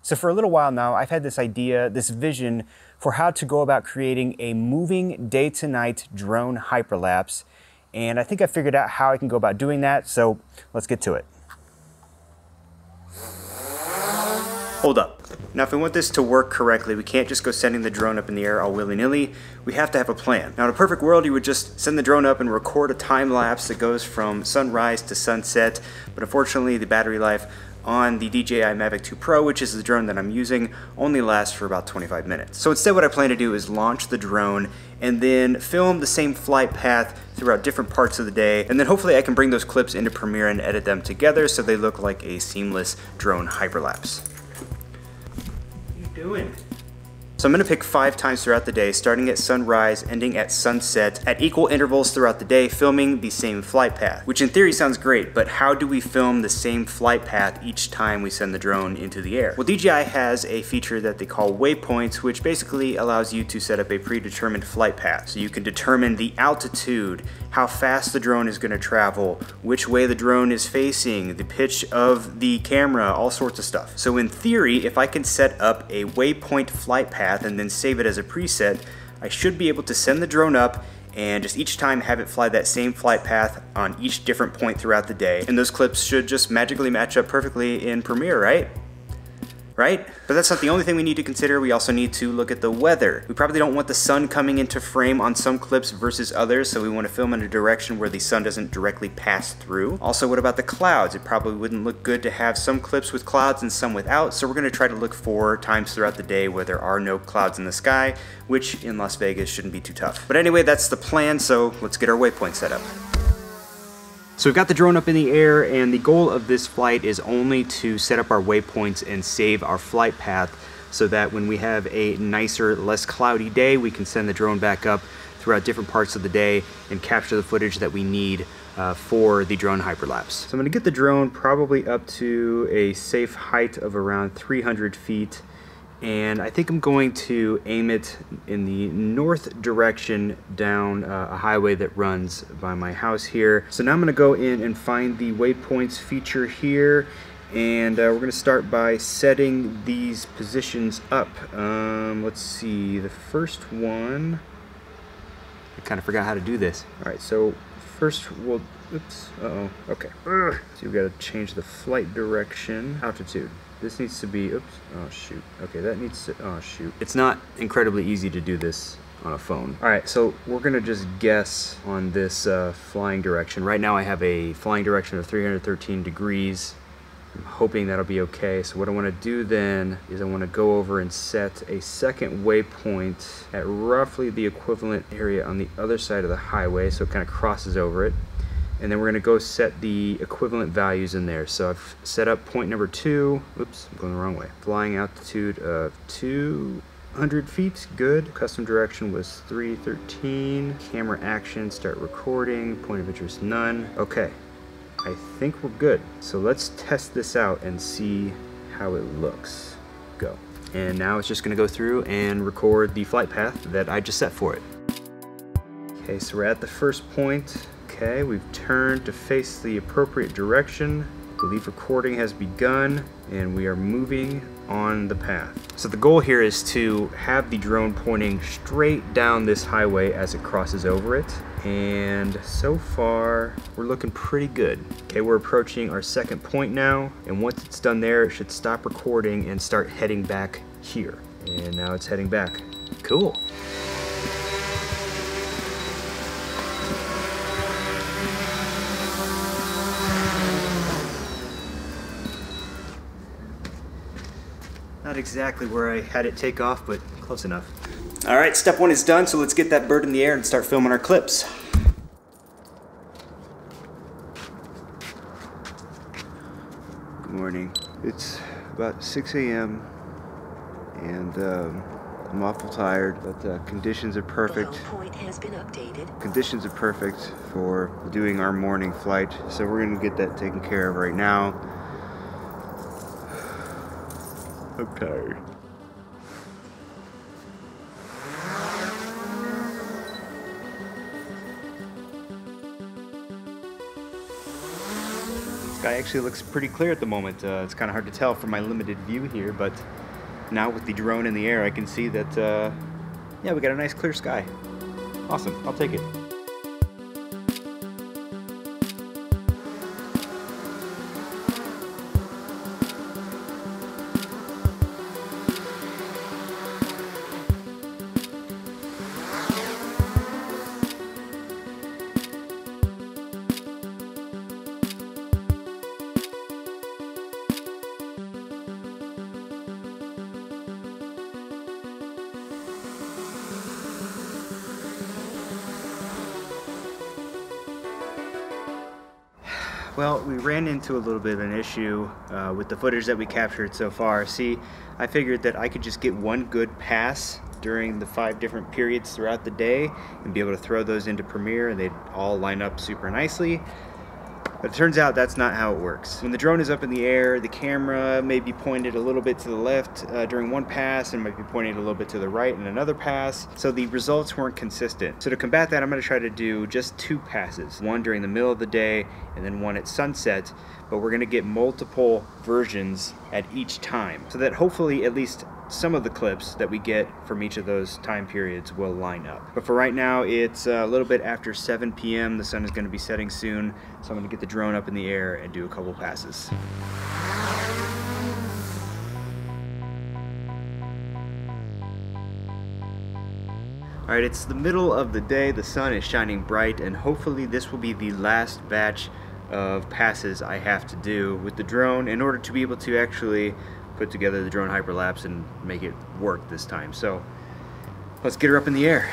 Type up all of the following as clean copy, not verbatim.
So for a little while now, I've had this idea, this vision for how to go about creating a moving day to night drone hyperlapse. And I think I figured out how I can go about doing that. So let's get to it. Hold up. Now, if we want this to work correctly, we can't just go sending the drone up in the air all willy-nilly. We have to have a plan. Now, in a perfect world, you would just send the drone up and record a time lapse that goes from sunrise to sunset. But unfortunately, the battery life on the DJI Mavic 2 Pro, which is the drone that I'm using, only lasts for about 25 minutes. So instead, what I plan to do is launch the drone and then film the same flight path throughout different parts of the day. And then hopefully I can bring those clips into Premiere and edit them together so they look like a seamless drone hyperlapse. Doing? So I'm going to pick 5 times throughout the day, starting at sunrise, ending at sunset, at equal intervals throughout the day, filming the same flight path. Which in theory sounds great, but how do we film the same flight path each time we send the drone into the air? Well, DJI has a feature that they call Waypoints, which basically allows you to set up a predetermined flight path. So you can determine the altitude, how fast the drone is going to travel, which way the drone is facing, the pitch of the camera, all sorts of stuff. So in theory, if I can set up a waypoint flight path and then save it as a preset, I should be able to send the drone up and just each time have it fly that same flight path on each different point throughout the day. And those clips should just magically match up perfectly in Premiere, right? Right? But that's not the only thing we need to consider. We also need to look at the weather. We probably don't want the sun coming into frame on some clips versus others, so we want to film in a direction where the sun doesn't directly pass through. Also, what about the clouds? It probably wouldn't look good to have some clips with clouds and some without, so we're going to try to look for times throughout the day where there are no clouds in the sky, which in Las Vegas shouldn't be too tough. But anyway, that's the plan, so let's get our waypoint set up. So we've got the drone up in the air, and the goal of this flight is only to set up our waypoints and save our flight path so that when we have a nicer, less cloudy day, we can send the drone back up throughout different parts of the day and capture the footage that we need for the drone hyperlapse. So I'm going to get the drone probably up to a safe height of around 300 feet. And I think I'm going to aim it in the north direction down a highway that runs by my house here. So now I'm going to go in and find the waypoints feature here, and we're going to start by setting these positions up. Let's see, the first one, I kind of forgot how to do this. All right, so first we'll, oops, okay. So we've got to change the flight direction, altitude. This needs to be, oops, oh shoot. Okay, that needs to, oh shoot. It's not incredibly easy to do this on a phone. All right, so we're gonna just guess on this flying direction. Right now I have a flying direction of 313 degrees. I'm hoping that'll be okay. So what I wanna do then is I wanna go over and set a second waypoint at roughly the equivalent area on the other side of the highway, so it kind of crosses over it. And then we're gonna go set the equivalent values in there. So I've set up point number 2, oops, I'm going the wrong way. Flying altitude of 200 feet, good. Custom direction was 313. Camera action, start recording, point of interest none. Okay, I think we're good. So let's test this out and see how it looks. Go. And now it's just gonna go through and record the flight path that I just set for it. Okay, so we're at the first point. Okay, we've turned to face the appropriate direction. I believe recording has begun and we are moving on the path. So the goal here is to have the drone pointing straight down this highway as it crosses over it. And so far, we're looking pretty good. Okay, we're approaching our second point now. And once it's done there, it should stop recording and start heading back here. And now it's heading back. Cool. Not exactly where I had it take off, but close enough. All right, step 1 is done, so let's get that bird in the air and start filming our clips. Good morning. It's about 6 a.m. and I'm awful tired, but conditions are perfect. The point has been updated. Conditions are perfect for doing our morning flight, so we're gonna get that taken care of right now. I'm tired. sky actually looks pretty clear at the moment. It's kind of hard to tell from my limited view here, but now with the drone in the air, I can see that, yeah, we got a nice clear sky. Awesome, I'll take it. Well, we ran into a little bit of an issue with the footage that we captured so far. See, I figured that I could just get one good pass during the 5 different periods throughout the day and be able to throw those into Premiere and they'd all line up super nicely. But it turns out that's not how it works. When the drone is up in the air, the camera may be pointed a little bit to the left during one pass and might be pointed a little bit to the right in another pass, so the results weren't consistent. So to combat that, I'm going to try to do just 2 passes, one during the middle of the day and then one at sunset, but we're going to get multiple versions at each time, so that hopefully at least some of the clips that we get from each of those time periods will line up. But for right now, it's a little bit after 7 p.m. The sun is going to be setting soon, so I'm going to get the drone up in the air and do a couple passes. Alright, it's the middle of the day, the sun is shining bright, and hopefully this will be the last batch of passes I have to do with the drone in order to be able to actually put together the drone Hyperlapse and make it work this time. So let's get her up in the air.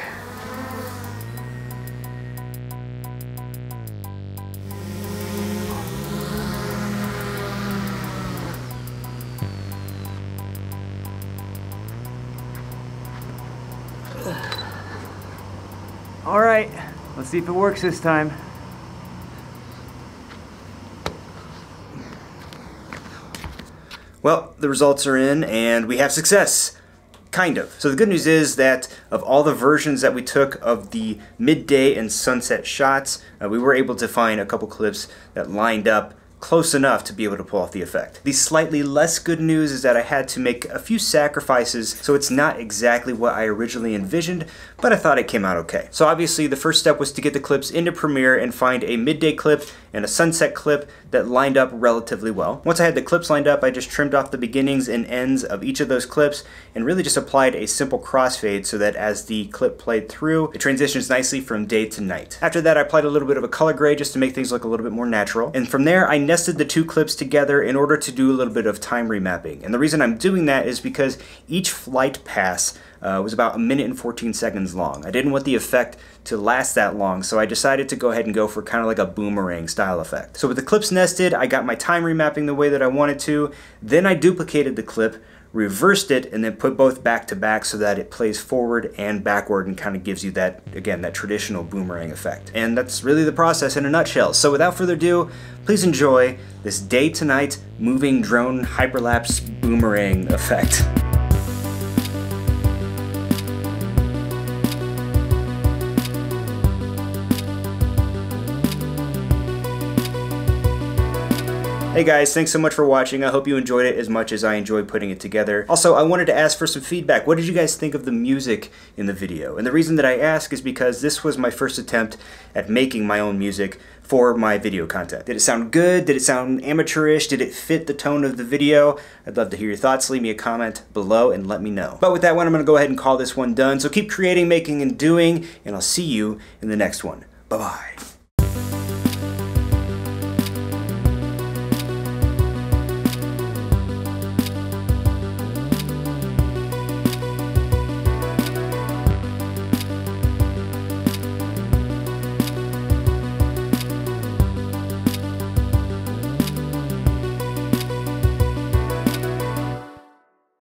All right, let's see if it works this time. Well, the results are in and we have success. Kind of. So the good news is that of all the versions that we took of the midday and sunset shots, we were able to find a couple clips that lined up close enough to be able to pull off the effect. The slightly less good news is that I had to make a few sacrifices, so it's not exactly what I originally envisioned, but I thought it came out okay. So obviously the first step was to get the clips into Premiere and find a midday clip and a sunset clip that lined up relatively well. Once I had the clips lined up, I just trimmed off the beginnings and ends of each of those clips and really just applied a simple crossfade so that as the clip played through, it transitions nicely from day to night. After that, I applied a little bit of a color grade just to make things look a little bit more natural. And from there, I nested the 2 clips together in order to do a little bit of time remapping. And the reason I'm doing that is because each flight pass was about 1 minute and 14 seconds long. I didn't want the effect to last that long, so I decided to go ahead and go for kind of like a boomerang style effect. So with the clips nested, I got my time remapping the way that I wanted to, then I duplicated the clip, reversed it, and then put both back to back so that it plays forward and backward and kind of gives you that, again, that traditional boomerang effect. And that's really the process in a nutshell. So without further ado, please enjoy this day to night moving drone hyperlapse boomerang effect. Hey guys, thanks so much for watching. I hope you enjoyed it as much as I enjoyed putting it together. Also, I wanted to ask for some feedback. What did you guys think of the music in the video? And the reason that I ask is because this was my first attempt at making my own music for my video content. Did it sound good? Did it sound amateurish? Did it fit the tone of the video? I'd love to hear your thoughts. Leave me a comment below and let me know. But with that one, I'm gonna go ahead and call this one done. So keep creating, making, and doing, and I'll see you in the next one. Bye-bye.